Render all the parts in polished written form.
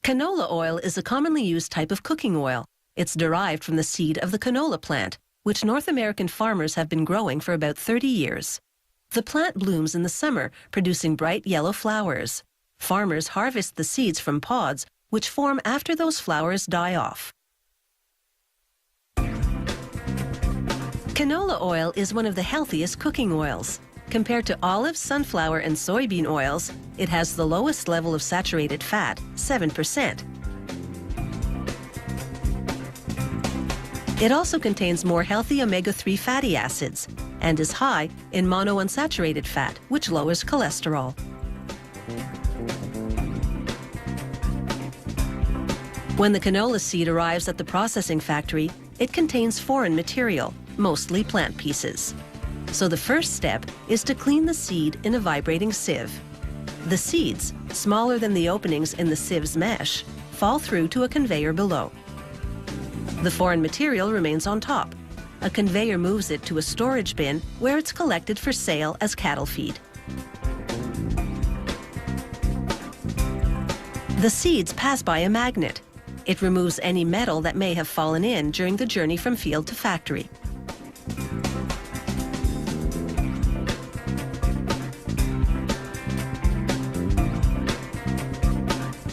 Canola oil is a commonly used type of cooking oil. It's derived from the seed of the canola plant, which North American farmers have been growing for about 30 years. The plant blooms in the summer, producing bright yellow flowers. Farmers harvest the seeds from pods, which form after those flowers die off. Canola oil is one of the healthiest cooking oils. Compared to olive, sunflower, and soybean oils, it has the lowest level of saturated fat, 7%. It also contains more healthy omega-3 fatty acids and is high in monounsaturated fat, which lowers cholesterol. When the canola seed arrives at the processing factory, it contains foreign material, mostly plant pieces. So the first step is to clean the seed in a vibrating sieve. The seeds, smaller than the openings in the sieve's mesh, fall through to a conveyor below. The foreign material remains on top. A conveyor moves it to a storage bin where it's collected for sale as cattle feed. The seeds pass by a magnet. It removes any metal that may have fallen in during the journey from field to factory.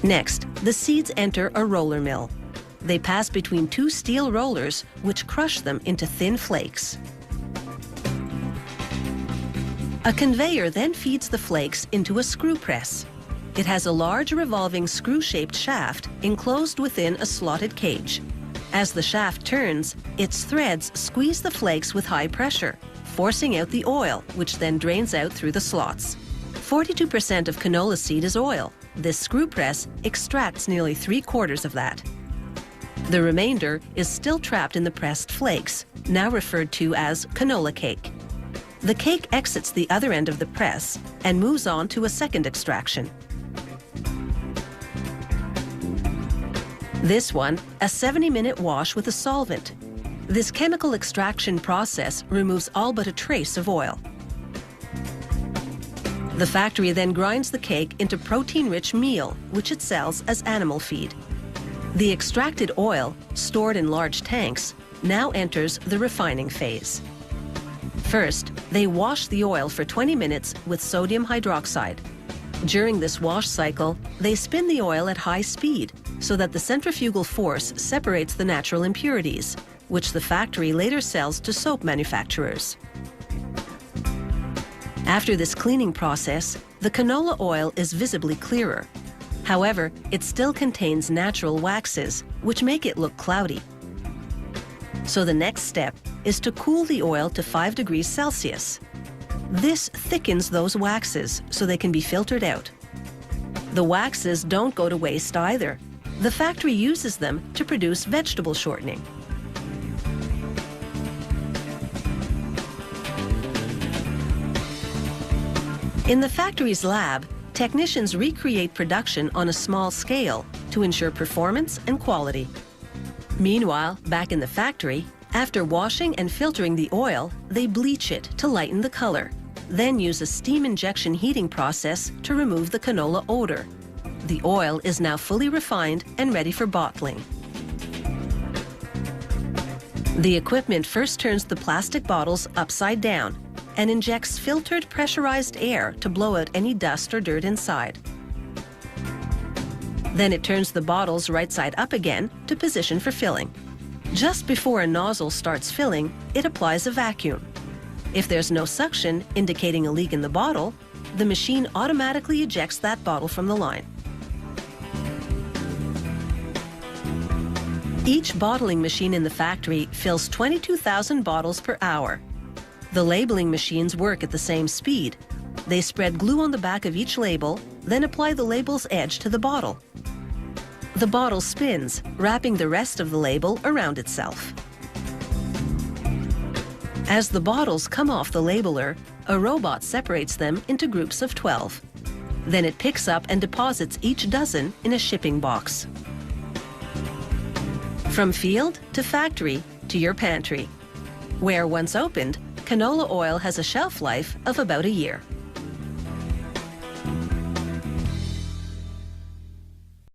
Next, the seeds enter a roller mill. They pass between two steel rollers, which crush them into thin flakes. A conveyor then feeds the flakes into a screw press. It has a large revolving screw-shaped shaft enclosed within a slotted cage. As the shaft turns, its threads squeeze the flakes with high pressure, forcing out the oil, which then drains out through the slots. 42% of canola seed is oil. This screw press extracts nearly 3/4 of that. The remainder is still trapped in the pressed flakes, now referred to as canola cake. The cake exits the other end of the press and moves on to a second extraction. This one, a 70-minute wash with a solvent. This chemical extraction process removes all but a trace of oil. The factory then grinds the cake into protein-rich meal, which it sells as animal feed. The extracted oil, stored in large tanks, now enters the refining phase. First, they wash the oil for 20 minutes with sodium hydroxide. During this wash cycle, they spin the oil at high speed so that the centrifugal force separates the natural impurities, which the factory later sells to soap manufacturers. After this cleaning process, the canola oil is visibly clearer. However, it still contains natural waxes, which make it look cloudy. So the next step is to cool the oil to 5 degrees Celsius. This thickens those waxes so they can be filtered out. The waxes don't go to waste either. The factory uses them to produce vegetable shortening. In the factory's lab, technicians recreate production on a small scale to ensure performance and quality. Meanwhile, back in the factory, after washing and filtering the oil, they bleach it to lighten the color, then use a steam injection heating process to remove the canola odor. The oil is now fully refined and ready for bottling. The equipment first turns the plastic bottles upside down and injects filtered pressurized air to blow out any dust or dirt inside. Then it turns the bottles right side up again to position for filling. Just before a nozzle starts filling, it applies a vacuum. If there's no suction, indicating a leak in the bottle, the machine automatically ejects that bottle from the line. Each bottling machine in the factory fills 22,000 bottles per hour. The labeling machines work at the same speed. They spread glue on the back of each label, then apply the label's edge to the bottle. The bottle spins, wrapping the rest of the label around itself. As the bottles come off the labeler, a robot separates them into groups of 12. Then it picks up and deposits each dozen in a shipping box. From field to factory to your pantry, where once opened, canola oil has a shelf life of about a year.